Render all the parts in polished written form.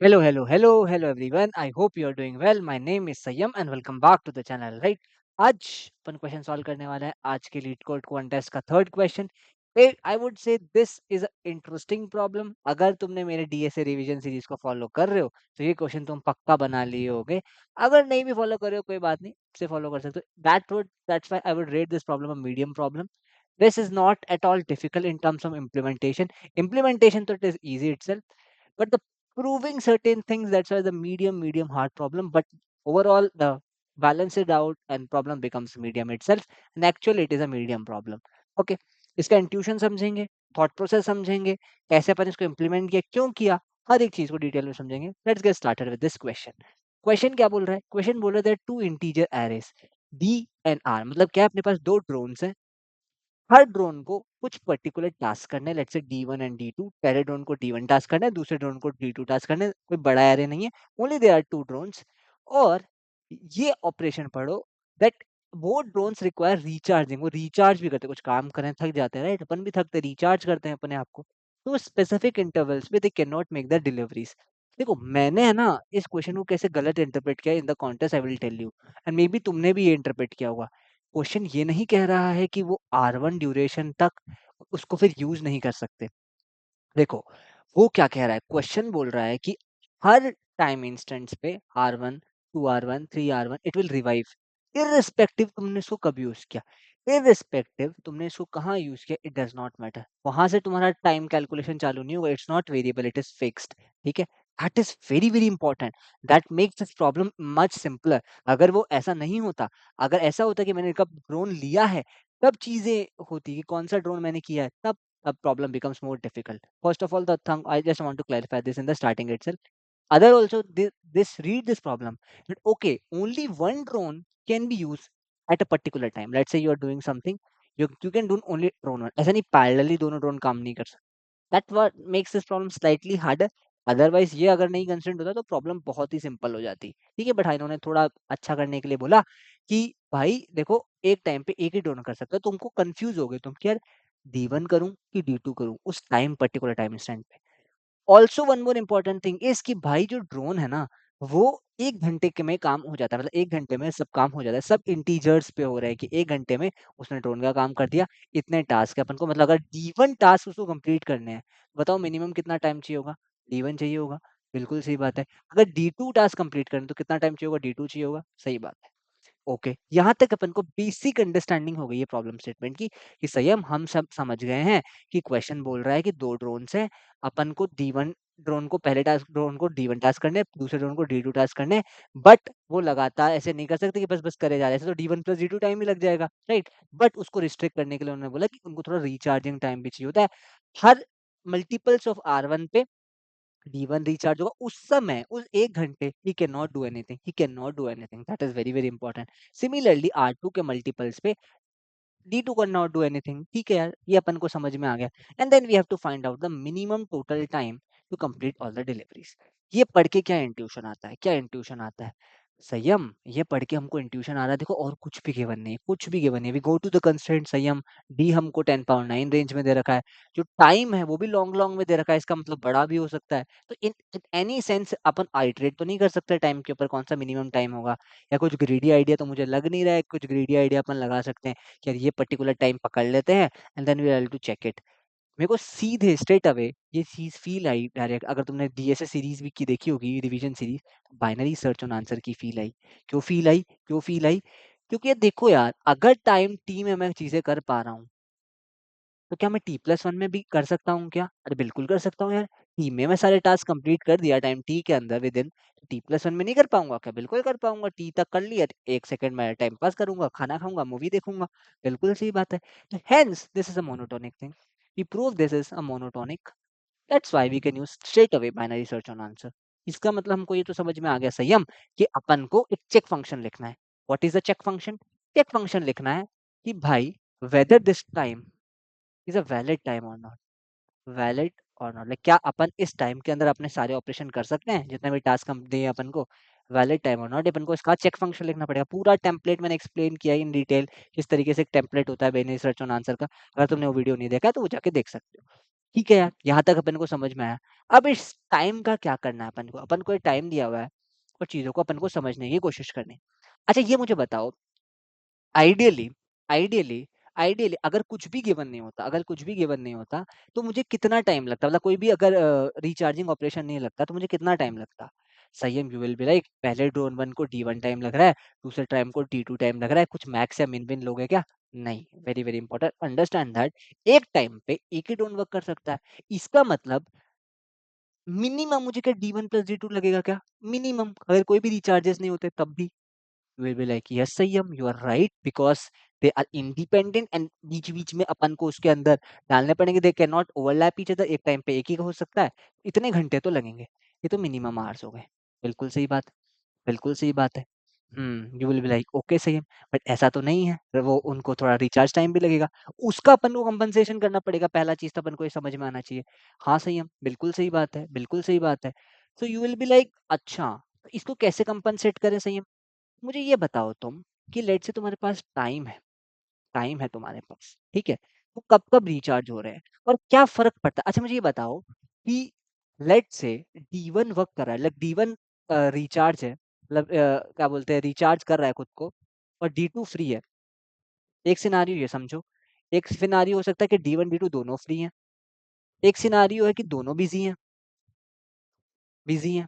Hello everyone. I hope you are doing well. My name is Sayyam and welcome back to the channel. Right? आज अपन question solve करने वाला है आज के leet code contest का third question. I would say this is a interesting problem. अगर तुमने मेरे डीएसए रिवीजन सीरीज को फॉलो कर रहे हो तो ये क्वेश्चन तुम पक्का बना लिए होगे. अगर नहीं भी फॉलो कर रहे हो कोई बात नहीं, से फॉलो कर सकते हो. That's why I would rate this problem a medium problem. This is not at all difficult in terms of implementation. Implementation तो it is easy itself, but the proving certain things, that's why the medium hard problem. But overall the balance it out and problem becomes medium itself, and actually it is a medium problem. Okay, इसका intuition समझेंगे, thought process समझेंगे, कैसे अपन इसको implement किया, क्यों किया, हर एक चीज को डिटेल में समझेंगे. Let's get started with this question. Question क्या बोल रहा है? क्वेश्चन बोल रहा है two integer arrays D and R. मतलब क्या, अपने पास दो ड्रोन्स हैं, हर ड्रोन को कुछ पर्टिकुलर टास्क करने, let's say D1 and D2. पहले ड्रोन को D1 टास्क करना है, दूसरे ड्रोन को D2 टास्क करना है. कोई बड़ा एरे नहीं है, only there are two drones. और ये ऑपरेशन पढ़ो दैट वो ड्रोन्स रिक्वायर रिचार्जिंग. वो रिचार्ज भी करते हैं, कुछ काम करें थक जाते हैं, राइट? अपन भी थकते, रिचार्ज करते हैं अपने आप को. तो स्पेसिफिक इंटरवल्स पे दे can not make the deliveries. देखो मैंने है ना इस क्वेश्चन को कैसे गलत इंटरप्रेट किया in the contest, I will tell you. And maybe तुमने भी ये इंटरप्रेट किया होगा. क्वेश्चन ये नहीं कह रहा है कि वो R1 ड्यूरेशन तक उसको फिर यूज नहीं कर सकते. देखो वो क्या कह रहा है, क्वेश्चन बोल रहा है कि हर टाइम इंस्टेंट्स पे R1, 2R1, 3R1 it will revive. Irrespective तुमने इसको कब यूज किया, इररिस्पेक्टिव तुमने इसको कहाँ यूज किया, इट डज नॉट मैटर. वहां से तुम्हारा टाइम कैलकुलेशन चालू नहीं होगा. It's not variable, it is fixed. ठीक है, that is very very important. That makes this problem much simpler. अगर वो ऐसा नहीं होता, अगर ऐसा होता कि मैंने कब ड्रोन लिया है तब चीजें होती कि कौन सा ड्रोन मैंने किया है, तब a problem becomes more difficult. First of all, the thing I just want to clarify this in the starting itself. Other also this read this problem that okay, only one drone can be used at a particular time. Let's say you are doing something, you can do only drone one. ऐसा नहीं parallelly दोनों drone काम नहीं कर सकते. That what makes this problem slightly harder. Otherwise ये अगर नहीं कंसिडर होता तो प्रॉब्लम बहुत ही सिंपल हो जाती. ठीक है, बट इन्होंने थोड़ा अच्छा करने के लिए बोला कि भाई देखो एक टाइम पे एक ही ड्रोन कर सकते हो. तुमको कंफ्यूज हो गए तुम कि यार D1 करूं कि D2 करूं उस टाइम पर्टिकुलर टाइम इंस्टेंट पे. Also one more important thing is कि भाई जो ड्रोन है ना वो 1 घंटे के में काम हो जाता है. मतलब 1 घंटे में सब काम हो जाता है. सब इंटीजर्स पे हो रहा है कि 1 घंटे में उसने ड्रोन का काम कर दिया. इतने टास्क है अपन को, मतलब अगर D1 टास्क उसको कंप्लीट करने हैं, बताओ मिनिमम कितना टाइम चाहिए होगा, D1 चाहिए होगा. बिल्कुल सही बात है. अगर D2 टास्क कंप्लीट करने तो कितना टाइम चाहिए होगा, D2 चाहिए होगा. सही बात है. ओके, यहाँ तक अपन को बेसिक अंडरस्टैंडिंग हो गई है प्रॉब्लम स्टेटमेंट की कि संयम हम सब समझ गए हैं कि क्वेश्चन बोल रहा है कि दो ड्रोन्स हैं, अपन को D1 ड्रोन को पहले टास्क ड्रोन को D1 टास्क करने, दूसरे ड्रोन को D2 टास्क करने. बट वो लगातार ऐसे नहीं कर सकते कि बस बस करे जा रहे हैं. ऐसे तो D1 प्लस D2 टाइम ही लग जाएगा, राइट? बट उसको रिस्ट्रिक्ट करने के लिए उन्होंने बोला कि उनको थोड़ा रिचार्जिंग टाइम भी चाहिए होता है. हर मल्टीपल्स ऑफ R1 पे D1 रिचार्ज होगा उस समय, उस 1 घंटे he can not do anything, he can not do anything. That is very very important. Similarly R2 के मल्टीपल्स पे D2 can not do anything. ठीक है यार, ये अपन को समझ में आ गया. And then we have to find out the minimum total time to complete all the deliveries. ये पढ़ के क्या इंट्यूशन आता है, क्या इंट्यूशन आता है संयम, ये पढ़ के हमको इंट्यूशन आ रहा है. देखो और कुछ भी गिवन नहीं है, कुछ भी गिवन नहीं. We go to the constraint Sanyam. D हमको 10 पावर 9 रेंज में दे रखा है. जो टाइम है वो भी लॉन्ग लॉन्ग में दे रखा है, इसका मतलब बड़ा भी हो सकता है. तो in any sense upon iterate तो नहीं कर सकते टाइम के ऊपर कौन सा मिनिमम टाइम होगा. या कुछ ग्रीडी आइडिया तो मुझे लग नहीं रहा है. कुछ ग्रीडी आइडिया अपन लगा सकते हैं कि यार ये पर्टिकुलर टाइम पकड़ लेते हैं and then we are to check it. मेरे को सीधे स्ट्रेट अवे ये चीज फील आई डायरेक्ट. अगर तुमने डीएसए सीरीज भी की देखी होगी, revision series, binary search on answer की फील आई. क्यों फील आई, क्यों फील आई? क्योंकि यार देखो यार, अगर टाइम टी में मैं चीजें कर पा रहा हूँ तो क्या मैं T+1 में भी कर सकता हूँ क्या? अरे बिल्कुल कर सकता हूँ यार. टी में मैं सारे टास्क कंप्लीट कर दिया टाइम टी के अंदर विद इन. T+1 में नहीं कर पाऊंगा क्या? बिल्कुल कर पाऊंगा. टी तक कर लिया, 1 सेकंड में टाइम पास करूंगा, खाना खाऊंगा, मूवी देखूंगा. बिल्कुल सही बात है. Hence this is a monotonic thing. We prove this is a monotonic. That's why we can use straight away binary search on answer. इसका मतलब हमको ये तो समझ में आ गया संयम कि अपन को एक चेक फंक्शन लिखना है. What is the check function? Check function लिखना है कि भाई whether this time is a valid time और नॉट. वैलिड और नॉट, लाइक क्या अपन इस टाइम के अंदर अपने सारे ऑपरेशन कर सकते हैं जितने भी टास्क हम दिए अपन को. वैलिड टाइम और नॉट, अपन को इसका चेक फंक्शन लिखना पड़ेगा. पूरा टेम्पलेट मैंने एक्सप्लेन किया इन डिटेल किस तरीके से एक टेम्पलेट होता है बाइनरी सर्च ऑन आंसर का. अगर तुमने वो वीडियो नहीं देखा तो वो जाके देख सकते हो. ठीक है यार, यहाँ तक अपन को समझ में आया। अब इस टाइम का क्या करना है अपन को? अपन को एक टाइम दिया हुआ है और चीज़ों को अपन को समझने की कोशिश करनी है। अच्छा ये मुझे बताओ, आइडियली आइडियली आइडियली अगर कुछ भी गिवन नहीं होता, अगर कुछ भी गिवन नहीं होता, तो मुझे कितना टाइम लगता? मतलब कोई भी अगर रिचार्जिंग ऑपरेशन नहीं लगता, तो मुझे कितना टाइम लगता? संयम, यू विल बी लाइक पहले ड्रोन 1 को D1 टाइम लग रहा है, दूसरे टाइम को D2 टाइम लग रहा है, कुछ मैक्स या मिन-विन लोगे क्या? नहीं, very very important understand that एक टाइम पे एक ही ड्रोन वर्क कर सकता है। इसका मतलब मिनिमम मुझे क्या D1 प्लस D2 लगेगा क्या? मिनिमम, अगर कोई भी रिचार्जेस नहीं होते तब भी। Will be like yes Sanyam, you are right because they are independent and बीच बीच में अपन को उसके अंदर डालने पड़ेंगे, they can not overlap each other, एक टाइम पे एक ही का हो सकता है, इतने घंटे तो लगेंगे, ये तो मिनिमम आवर्स हो गए। बिल्कुल सही बात, बिल्कुल सही बात है। You will be like okay संयम, बट ऐसा तो नहीं है, फिर वो उनको थोड़ा रिचार्ज टाइम भी लगेगा, उसका अपन को कंपनसेशन करना पड़ेगा, पहला चीज तो अपन को ये समझ में आना चाहिए। हाँ संयम, बिल्कुल सही बात है, बिल्कुल सही बात है। So you will be like अच्छा, तो इसको कैसे कंपनसेट करें संयम? मुझे ये बताओ तुम कि लेट से तुम्हारे पास टाइम है तुम्हारे पास, ठीक है? वो कब-कब रिचार्ज हो रहे हैं और क्या फ़र्क पड़ता है? अच्छा मुझे ये बताओ कि लेट से D1 वर्क कर रहा है, लाइक D1 रिचार्ज है, मतलब क्या बोलते हैं रिचार्ज कर रहा है खुद को और D2 फ्री है। एक सिनेरियो ये समझो, एक सिनेरियो हो सकता है कि D1 D2 दोनों फ्री हैं, एक सिनेरियो है कि दोनों बिज़ी हैं।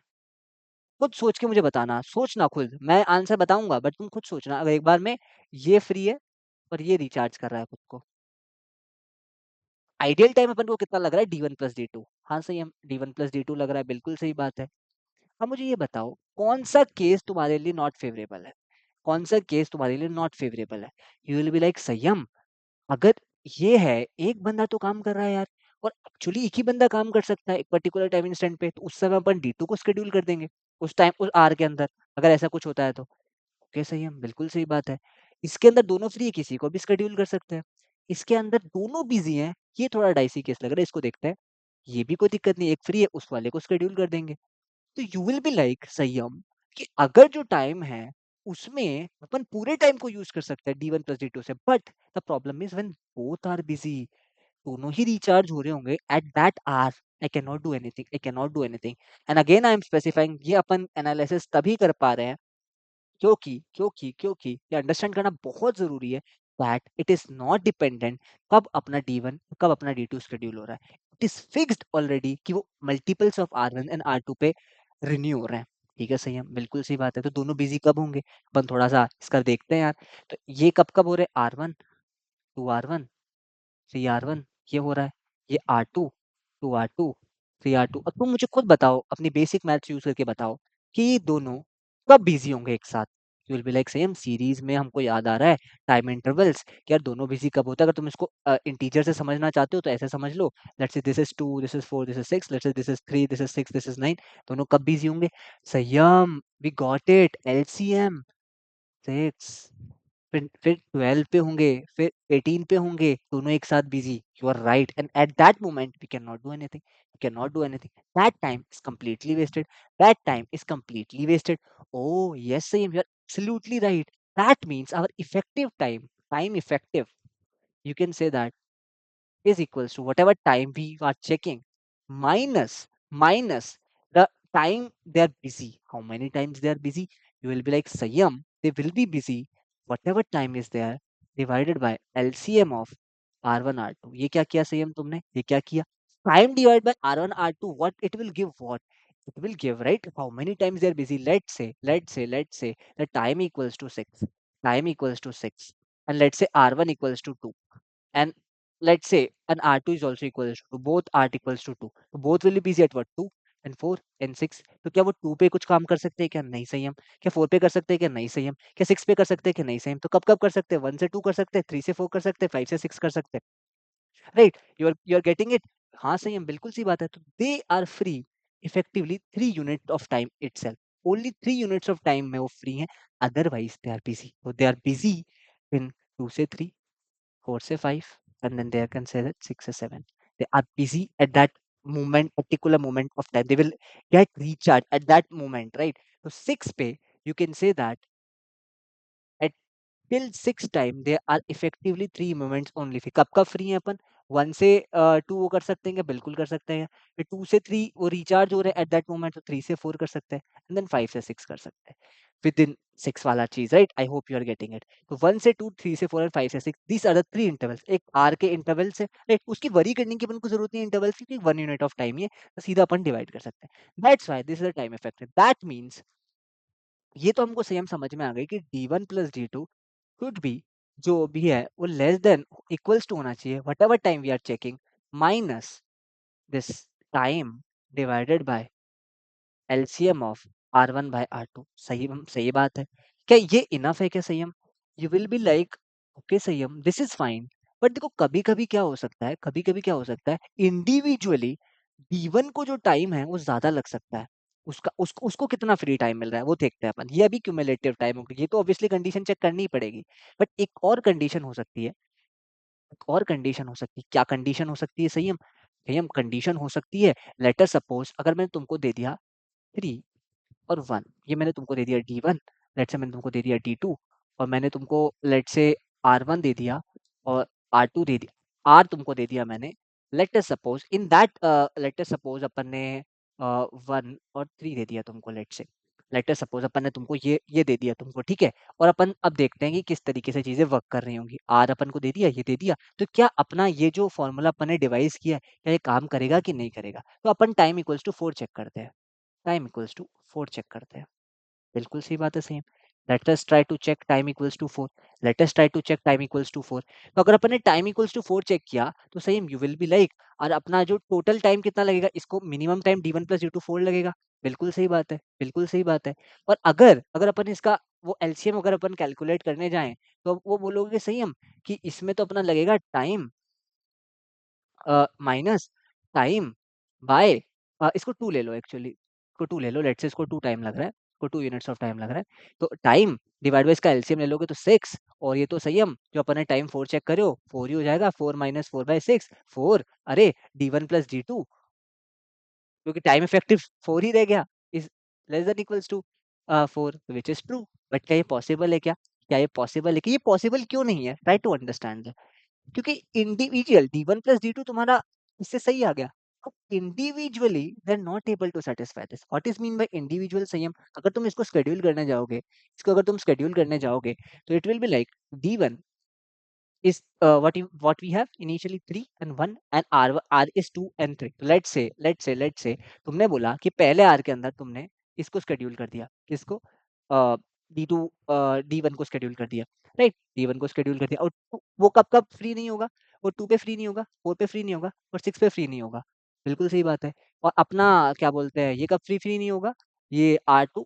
खुद सोच के मुझे बताना, सोचना खुद, मैं आंसर बताऊँगा बट तुम खुद सोचना अगर एक बार में ये फ्री है और ये रिचार्ज कर रहा है खुद को। आइडियल टाइम अपन को कितना लग रहा है D1 प्लस D2? हाँ सही हम D1 प्लस D2 लग रहा है, बिल्कुल सही बात है। अब मुझे ये बताओ कौन सा केस तुम्हारे लिए नॉट फेवरेबल है? कौन सा केस तुम्हारे लिए नॉट फेवरेबल है? यू विल बी लाइक संयम, अगर ये है एक बंदा तो काम कर रहा है यार और एक्चुअली एक ही बंदा काम कर सकता है एक पर्टिकुलर टाइम इंस्टेंट पे, तो उस समय अपन D2 को शेड्यूल कर देंगे उस टाइम उस आवर के अंदर, अगर ऐसा कुछ होता है तो। ओके सही है, बिल्कुल सही बात है। इसके अंदर दोनों फ्री है, किसी को भी शेड्यूल कर सकते हैं। इसके अंदर दोनों बिज़ी हैं, ये थोड़ा डाइसी केस लग रहा है, इसको देखते हैं। ये भी कोई दिक्कत नहीं है, एक फ्री है, उस वाले को शेड्यूल कर देंगे। तो यू विल बी लाइक संयम कि अगर जो टाइम है, उसमें अपन पूरे टाइम को यूज़ कर सकते हैं D1 प्लस D2 से, but the problem is when both are busy, दोनों ही रिचार्ज हो रहे होंगे at that hour, I can not do anything, I can not do anything. And again I am specifying, ये अपन एनालिसिस तभी कर पा रहे हैं क्योंकि ये अंडरस्टैंड करना बहुत ज़रूरी है that it is not dependent कब अपना D1 कब अपना D2 शेड्यूल हो रहा है। इट इज़ फिक्स्ड ऑलरेडी कि वो multiples of R1 and R2 पे रिन्यू हो रहे हैं। ठीक है सही है, बिल्कुल सही बात है। तो दोनों बिज़ी कब होंगे? अपन थोड़ा-सा इसका देखते हैं यार। तो ये कब-कब हो रहे हैं? R1, 2R1, 3R1 ये हो रहा है। ये R2, 2R2, 3R2। अब तुम मुझे खुद बताओ, अपनी बेसिक मैथ्स यूज़ करके बताओ कि ये दोनों कब बिज़ी होंगे एक साथ? You will be like same series में हमको याद आ रहा है टाइम इंटरवल्स कि यार दोनों बिज़ी कब होता है? अगर तुम इसको इंटीजर से समझना चाहते हो तो ऐसे समझ लो, let's say this is 2, this is 4, this is 6, let's say this is 3, this is 6, this is 9, दोनों कब बिज़ी होंगे? संयम, वी गॉट इट, एलसीएम 6, फिर 12 पे होंगे, फिर 18 पे होंगे, दोनों एक साथ busy. You are right and at that moment we can not do anything, we can not do anything. That time is completely wasted, that time is completely wasted. Oh! Yes सहीम, you are absolutely right. That means our effective time effective, you can say that is equals to whatever time we are checking minus the time they are busy. How many times they are busy? You will be like Sayam, they will be busy whatever time is there divided by LCM of R1 R2. ये क्या किया संयम तुमने? ये क्या किया? Time divided by R1 R2. What it will give? What it will give, right? How many times they are busy? Let's say the time equals to 6. Time equals to 6, and let's say R1 equals to 2, and let's say an R2 is also equals to 2, both R equals to 2, तो both will be busy at what 2 and 4 and 6। तो क्या वो 2 पे कुछ काम कर सकते हैं क्या? नहीं संयम। क्या 4 पे कर सकते हैं क्या? नहीं संयम। क्या 6 पे कर सकते हैं क्या? नहीं संयम। तो कब कब कर सकते हैं? 1 से 2 कर सकते हैं, 3 से 4 कर सकते हैं, 5 से 6 कर सकते हैं, right? You are getting it. हाँ संयम, बिल्कुल सी बात है। तो they are free effectively 3 unit of time itself, only 3 units of time में वो फ्री हैं, अदरवाइज दे आर बिजी। तो दे आर बिजी इन 2 से 3, 4 से 5, and then they are considered 6 or 7. They are busy at that moment, particular moment of time. They will get recharged at that moment, right? So 6 पे you can say that at till 6 time there are effectively 3 moments only. फिर कब कब free हैं अपन? 1 से 2 वो कर सकते हैं क्या? बिल्कुल कर सकते हैं। फिर 2 से 3 वो रिचार्ज हो रहे हैं एट दैट मोमेंट, तो 3 से 4 कर सकते हैं एंड देन 5 से 6 कर सकते हैं। विदिन 6 वाला चीज़, right? I hope you are getting it. तो 1 से 2, 3 से 4 एंड 5 से 6, दीज़ आर द 3 इंटरवल्स। एक आर के इंटरवल्स है, राइट? उसकी वरी करने की अपन को ज़रूरत नहीं है इंटरवल्स की, क्योंकि 1 यूनिट ऑफ टाइम ही है, तो सीधा अपन डिवाइड कर सकते हैं। That's why this is a time effect. That means ये तो हमको सेम समझ में आ गई कि D1 plus D2 could be, जो भी है वो लेस देन इक्वल्स टू होना चाहिए whatever time we are checking minus this time divided by LCM of R1 by R2। सही बात है। क्या ये इनफ है क्या संयम? You will be like okay संयम, दिस इज फाइन। बट देखो कभी कभी क्या हो सकता है, कभी कभी क्या हो सकता है, इंडिविजुअली D1 को जो टाइम है वो ज्यादा लग सकता है। उसका उसको उसको कितना फ्री टाइम मिल रहा है वो देखते हैं अपन। ये अभी क्यूमुलेटिव टाइम होगी, ये तो ऑब्वियसली कंडीशन चेक करनी ही पड़ेगी। बट एक और कंडीशन हो सकती है, एक और कंडीशन हो सकती है। क्या कंडीशन हो सकती है संयम? संयम कंडीशन हो सकती है, लेट अस सपोज अगर मैंने तुमको दे दिया 3 और 1, ये मैंने तुमको दे दिया D1, लेट्स से मैंने तुमको दे दिया D2, और मैंने तुमको लेट्स से R1 दे दिया और R2 दे दिया, R तुमको दे दिया मैंने। Let us suppose in that let us suppose अपन ने 1 और 3 दे दिया तुमको, लेट अस सपोज अपन ने तुमको ये दे दिया तुमको, ठीक है? और अपन अब देखते हैं कि किस तरीके से चीजें वर्क कर रही होंगी। R अपन को दे दिया, ये दे दिया, तो क्या अपना ये जो फॉर्मूला अपन ने डिवाइस किया है, क्या ये काम करेगा कि नहीं करेगा? तो अपन टाइम इक्वल्स टू 4 चेक करते हैं। टाइम इक्वल्स टू 4 चेक करते हैं। बिल्कुल सही बात है same. Let us try to check time equals to 4। Let us try to check time equals to 4। तो अगर अपन ने टाइम इक्वल्स टू 4 चेक किया तो same you will be like, और अपना जो टोटल टाइम कितना लगेगा, इसको minimum time D1 plus D2 4 लगेगा। बिल्कुल सही बात है, बिल्कुल सही बात है। और अगर अगर अपन इसका वो एलसीएम अगर अपन कैलकुलेट करने जाएं, तो वो बोलोगे सही हम कि इसमें तो अपना लगेगा टाइम माइनस टाइम बाय इसको 2 ले लो एक्चुअली, इसको 2 ले लो, लेट्स से इसको 2 टाइम लग रहा है, इसको 2 यूनिट्स ऑफ टाइम लग रहा है। तो टाइम डिवाइड बाय इसका एलसीएम ले लोगे तो 6, और ये तो संयम जो अपन ने टाइम 4 चेक करे हो 4 ही हो जाएगा, 4 माइनस 4 बाय 6 4। अरे D1 प्लस D2, क्योंकि टाइम इफेक्टिव 4 ही रह गया, is less than equals to 4, which is true. But क्या ये पॉसिबल है क्या? क्या ये पॉसिबल है? कि ये पॉसिबल क्यों नहीं है? Try to understand. क्योंकि इंडिविजुअल D1 प्लस D2 तुम्हारा इससे सही आ गया। अब individually they are not able to satisfy this. What is mean by individual Sanyam? अगर तुम इसको शेड्यूल करने जाओगे, इसको अगर तुम शेड्यूल करने जाओगे, तो it will be like D1 is what we have initially 3 and 1 and R is 2 and 3. Let's say तुमने बोला कि पहले R के अंदर तुमने इसको शेड्यूल कर दिया, किसको? D2 D1 को शेड्यूल कर दिया, राइट? D1 को शेड्यूल कर दिया, और वो कब कब फ्री नहीं होगा? वो 2 पे फ्री नहीं होगा, 4 पे फ्री नहीं होगा, और 6 पे फ्री नहीं होगा। बिल्कुल सही बात है। और अपना क्या बोलते हैं, ये कब फ्री फ्री नहीं होगा? ये R2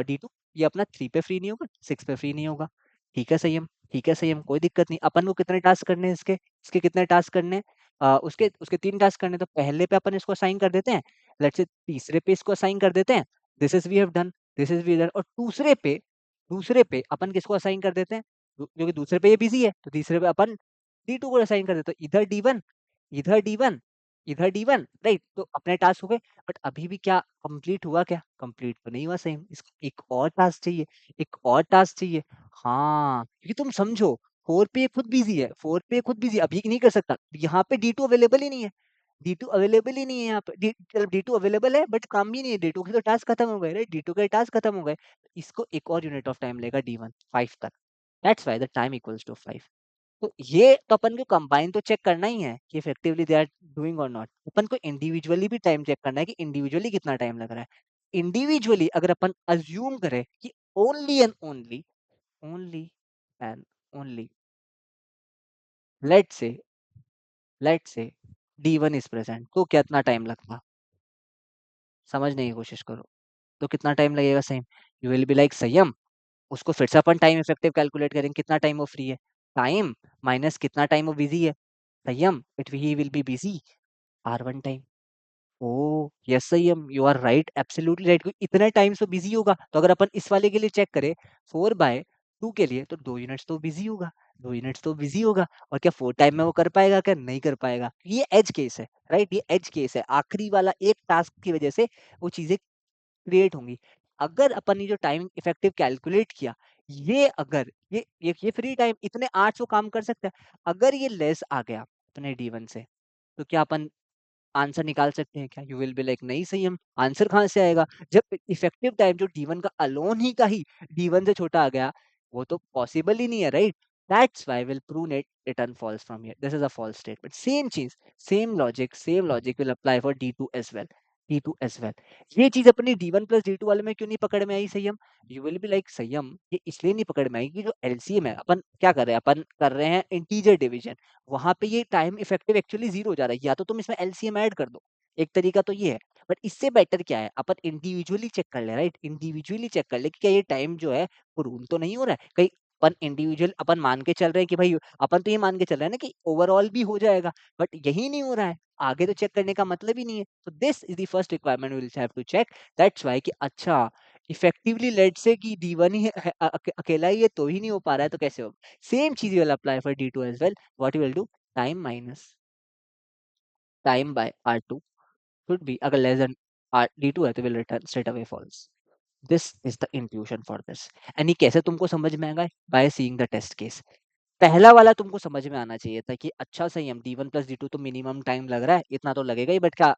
D2, ये अपना 3 पे फ्री नहीं होगा, 6 पे फ्री नहीं होगा। ठीक है संयम, ठीक है संयम, कोई दिक्कत नहीं। अपन को कितने टास्क करने हैं इसके? इसके कितने टास्क करने हैं? उसके उसके 3 टास्क करने हैं, तो पहले पे अपन इसको असाइन कर देते हैं। लेट्स से तीसरे पे इसको असाइन कर देते हैं। This is we have done, this is we done. और दूसरे पे अपन किसको असाइन कर देते हैं? क्योंकि दूसरे पे ये बिजी है, तो तीसरे पे अपन D2 को असाइन कर देते हैं। इधर D1, इधर D1, इधर D1, राइट? तो अपने टास्क हो गए। बट अभी भी क्या कंप्लीट हुआ? क्या कंप्लीट तो नहीं हुआ सेम, इसको एक और टास्क चाहिए, एक और टास्क चाहिए। हाँ, क्योंकि तुम समझो 4 पे ये खुद बिजी है, 4 पे ये खुद बिजी है, अभी नहीं कर सकता। यहाँ पे D2 अवेलेबल ही नहीं है, D2 अवेलेबल ही नहीं है यहाँ पे। D2 अवेलेबल है बट काम भी नहीं है, D2 के तो टास्क खत्म हो गए, राइट? D2 के टास्क खत्म हो गए। इसको एक और यूनिट ऑफ टाइम लेगा D1 5 तक। That's why the time equals to 5। तो ये तो अपन को कंबाइन तो चेक करना ही है कि इफेक्टिवली दे आर डूइंग और नॉट। अपन को इंडिविजुअली भी टाइम चेक करना है कि इंडिविजुअली कितना टाइम लग रहा है। इंडिविजुअली अगर अपन अज्यूम करें कि only and only, only and only let say let say D1 is present, तो कितना टाइम लगता? समझने की कोशिश करो। तो कितना टाइम लगेगा same? You will be like संयम, उसको फिर से अपन टाइम इफेक्टिव कैलकुलेट करेंगे, कितना टाइम वो फ्री है, टाइम माइनस कितना टाइम वो बिजी है, Sanyam it he will be busy R1 time. Oh! Yes Sanyam, you are right, absolutely right. क्योंकि इतने टाइम तो बिज़ी होगा, तो अगर अपन इस वाले के लिए चेक करें 4/2 के लिए, तो 2 यूनिट्स तो बिज़ी होगा, 2 यूनिट्स तो बिज़ी होगा। और क्या 4 टाइम में वो कर पाएगा क्या? नहीं कर पाएगा। ये एज केस है, राइट? ये एज केस है। आखिरी वाला एक टास्क की वजह से वो चीज़ें क्रिएट होंगी। अगर अपन ने जो टाइम इफेक्टिव कैलकुलेट किया, ये अगर ये फ्री टाइम इतने 800 काम कर सकता है। अगर ये लेस आ गया, अपने D1 से, तो क्या अपन आंसर निकाल सकते हैं क्या? यू विल बी लाइक नहीं संयम, आंसर कहाँ से आएगा? जब इफेक्टिव टाइम जो D1 का अलोन ही का ही D1 से छोटा आ गया, वो तो पॉसिबल ही नहीं है, right? That's why will prove it return false from here. This is a false statement. Same चीज, same logic will apply for D2 as well. D2 as well. ये चीज अपनी D1 प्लस D2 वाले में क्यों नहीं पकड़ में आई संयम? यू विल बी लाइक संयम, ये इसलिए नहीं पकड़ में आई कि जो एलसीएम है, अपन क्या कर रहे हैं? अपन कर रहे हैं इंटीजर डिवीजन। वहां पे ये टाइम इफेक्टिव एक्चुअली 0 हो जा रहा है, या तो तुम इसमें एलसीएम ऐड कर दो, एक तरीका तो ये है। बट इससे बेटर क्या है, अपन इंडिविजुअली चेक कर ले, राइट? इंडिविजुअली चेक कर ले कि क्या ये टाइम जो है वो रूल तो नहीं हो रहा है कहीं। अपन इंडिविजुअल अपन मान के चल रहे हैं कि भाई, अपन तो ये मान के चल रहे हैं ना कि ओवरऑल भी हो जाएगा, बट यही नहीं हो रहा है, आगे तो चेक करने का मतलब ही नहीं है। तो this is the first requirement we will have to check. That's why कि अच्छा, इफेक्टिवली लेट से कि D1 ही अकेला ही है तो ही नहीं हो पा रहा है, तो कैसे होगा? सेम चीज will apply for D2 as well. What you will do? Time minus time by R2 should be, अगर लेस देन D2 है तो will return straight away false. This is the intuition for this. And ये कैसे तुमको समझ में आएगा? By seeing the test case. पहला वाला तुमको समझ में आना चाहिए था कि अच्छा सही हम D1 प्लस D2 तो मिनिमम टाइम लग रहा है, इतना तो लगेगा ही, बट क्या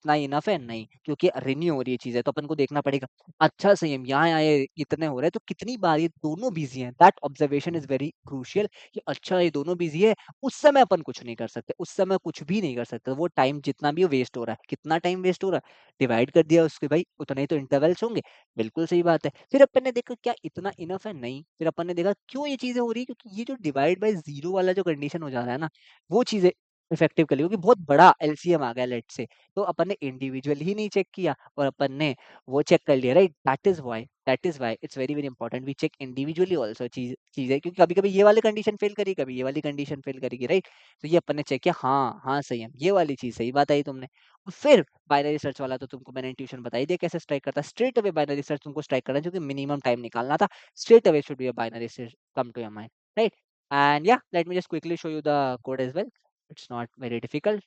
इतना इनफ है? नहीं, क्योंकि रिन्यू हो रही है चीजें, तो अपन को देखना पड़ेगा। अच्छा सही हम यहाँ आए इतने हो रहे हैं, तो कितनी बार ये दोनों बिजी हैं? That observation is very crucial कि अच्छा ये दोनों बिजी है, उस समय अपन कुछ नहीं कर सकते, उस समय कुछ भी नहीं कर सकते। वो टाइम जितना भी वेस्ट हो रहा है, कितना टाइम वेस्ट हो रहा है, डिवाइड कर दिया उसके भाई, उतने ही तो इंटरवल्स होंगे। बिल्कुल सही बात है। फिर अपन ने देखा क्या इतना इनफ है? नहीं। फिर अपन ने देखा क्यों ये चीजें हो रही है, क्योंकि ये जो डिवाइड बाय जीरो वाला जो कंडीशन हो जा रहा है ना, वो चीजें इफेक्टिव कर ली, क्योंकि बहुत बड़ा एलसीएम आ गया लेट से, तो अपन ने इंडिविजुअल ही नहीं चेक किया और अपन ने वो चेक कर लिया, right? That is why it's very very important we check individually also चीजें, क्योंकि कभी कभी ये वाली कंडीशन फेल करी, कभी ये वाली कंडीशन फेल करेगी, राइट? तो ये अपन ने चेक किया, हाँ हाँ सही है, ये वाली चीज सही बात आई तुमने। और फिर बाइनरी सर्च वाला तो तुमको मैंने इंट्यूशन बताई दिया कैसे स्ट्राइक करता है। स्ट्रेट अवे बाइनरी सर्च तुमको स्ट्राइक करना है, क्योंकि मिनिमम टाइम निकालना था। Straight away should be a binary search come to your mind, right? And yeah, let me just quickly show you the code as well. It's not very difficult.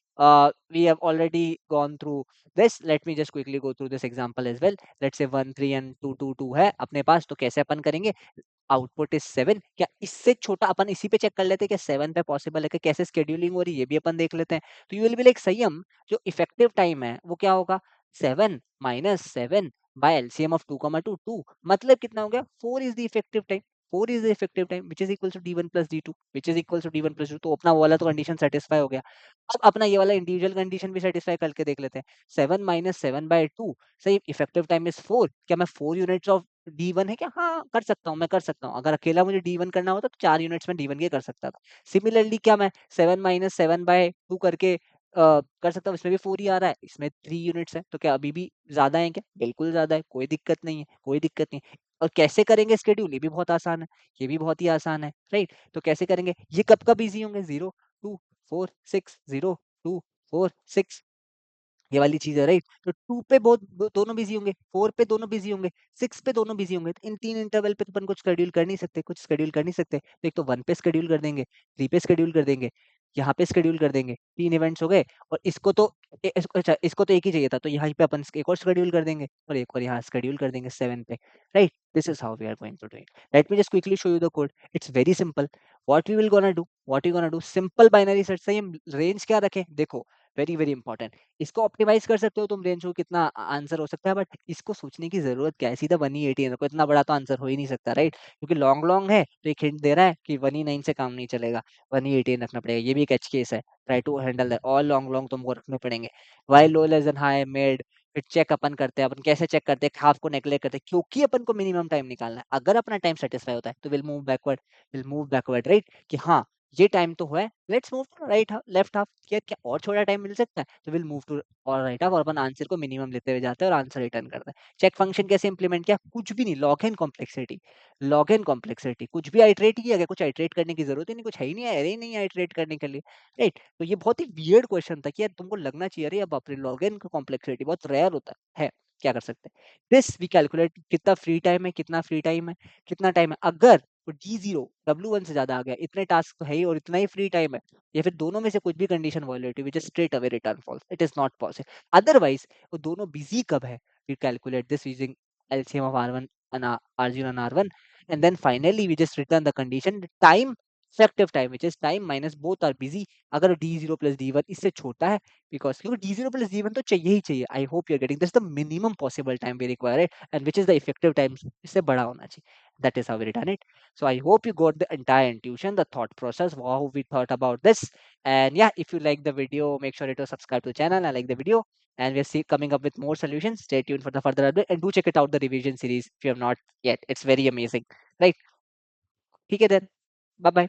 We have already gone through this. Let me just quickly go through this example as well. Let's say 1 3 and 2 2 2 है अपने पास, तो कैसे अपन करेंगे? Output is 7। क्या इससे छोटा अपन इसी पे चेक कर लेते हैं क्या 7 पे पॉसिबल है? कि कैसे स्केड्यूलिंग हो रही है ये भी अपन देख लेते हैं। तो यू विल बी लाइक संयम, जो इफेक्टिव टाइम है वो क्या होगा? 7 माइनस 7 बाय एलसीएम ऑफ 2 2 2, मतलब कितना हो गया? 4 is the effective time. 4 is the effective time which is equals to D1 plus D2 which is equals to D1 plus D2। तो अपना वो वाला तो कंडीशन सेटिस्फाई हो गया। अब अपना ये वाला इंडिविजुअल कंडीशन भी सेटिस्फाई करके देख लेते हैं। 7 माइनस 7 बाय 2, सही, इफेक्टिव टाइम इज 4। क्या मैं 4 यूनिट्स ऑफ D1 है क्या? हाँ कर सकता हूँ, मैं कर सकता हूँ। अगर अकेला मुझे D1 करना होता तो 4 यूनिट्स में D1 के कर सकता था। सिमिलरली क्या मैं 7 माइनस 7 बाय 2 करके कर सकता हूँ? इसमें भी 4 ही आ रहा है, इसमें 3 यूनिट्स है, तो क्या अभी भी ज्यादा है क्या? बिल्कुल ज्यादा है, कोई दिक्कत नहीं है, कोई दिक्कत नहीं है। और कैसे करेंगे स्केड्यूल? ये भी बहुत आसान है, ये भी बहुत ही आसान है, राइट? तो कैसे करेंगे? ये कब कब इजी होंगे? 0 2 4 6, 0 2 4 6, ये वाली चीज है, राइट? तो 2 पे बहुत दोनों बिजी होंगे, 4 पे दोनों बिजी होंगे, 6 पे दोनों बिजी होंगे। तो इन तीन इंटरवल पे तो अपन कुछ शेड्यूल कर नहीं सकते, कुछ शेड्यूल कर नहीं सकते। तो एक तो 1 पे शेड्यूल कर देंगे, 3 पे शेड्यूल कर देंगे, यहाँ पे शेड्यूल कर देंगे। 3 इवेंट्स हो गए। और इसको तो अच्छा, इसको तो एक ही चाहिए था, तो यहाँ पे अपन एक और शेड्यूल कर देंगे और एक और यहाँ शेड्यूल कर देंगे 7 पे, right? This is how we are going to do it. Let me just quickly show you the code. It's very simple. What we gonna do, simple binary search से हम रेंज क्या रखें? देखो, वेरी वेरी इंपॉर्टेंट। इसको optimise कर सकते हो तुम रेंज को, कितना आंसर हो सकता है, बट इसको सोचने की जरूरत क्या है? सीधा 1 ही 18 रखो, इतना बड़ा तो आंसर हो ही नहीं सकता, राइट? क्योंकि लॉन्ग लॉन्ग है तो एक हिंट दे रहा है कि 1 ही 9 से काम नहीं चलेगा, 1 ही 18 रखना पड़ेगा। ये भी एक एच केस है। Try to handle that, all long long तुमको रखने पड़ेंगे। While low less than high mid. फिर चेक अपन करते हैं, अपन कैसे चेक करते हैं? हाफ को नेग्लेक्ट करते हैं, क्योंकि अपन को मिनिमम टाइम निकालना है। अगर अपना टाइम सेटिस्फाई होता है तो विल मूव बैकवर्ड, राइट? कि हाँ, ये टाइम तो हुआ है, let's move to right half, left half. क्या क्या और थोड़ा टाइम मिल सकता है? तो विल मूव टू और राइट हाफ, और अपन आंसर को मिनिमम लेते हुए जाते हैं और आंसर रिटर्न करते हैं। चेक फंक्शन कैसे इंप्लीमेंट किया? कुछ भी नहीं, लॉग एन कॉम्प्लेक्सिटी, कुछ भी आइटरेट किया गया, कुछ आइटरेट करने की जरूरत ही नहीं, कुछ है ही नहीं, अरे ही नहीं आइटरेट करने के लिए, राइट? तो ये बहुत ही वियर्ड क्वेश्चन था कि यार तुमको लगना चाहिए अरे अब बाप रे, लॉग एन का कॉम्प्लेक्सिटी बहुत रेयर होता है। क्या कर सकते हैं? दिस वी कैलकुलेट कितना फ्री टाइम है, कितना फ्री टाइम है, कितना टाइम है। अगर तो D0 W1 से ज्यादा आ गया, इतने टास्क तो है ही और इतना ही फ्री टाइम है, या फिर दोनों में से कुछ भी condition violated, which is straight away return false, it is not possible. Otherwise वो दोनों बिजी कब है? We calculate this using LCM of R1 and R0 and R1, and then finally we just return the condition time effective time which is time minus both are busy, अगर d0 + d1 इससे छोटा है, because क्योंकि d0 + d1 तो चाहिए ही चाहिए, I hope you are getting this, the minimum possible time we require it, and which is the effective time इससे बड़ा होना चाहिए, that is how we done it. So I hope you got the entire intuition, the thought process, how we thought about this. And yeah, if you like the video, make sure to subscribe to the channel. I like the video, and we're coming up with more solutions. Stay tuned for the further update, and do check it out, the revision series, if you have not yet. It's very amazing, right? Okay then. Bye bye.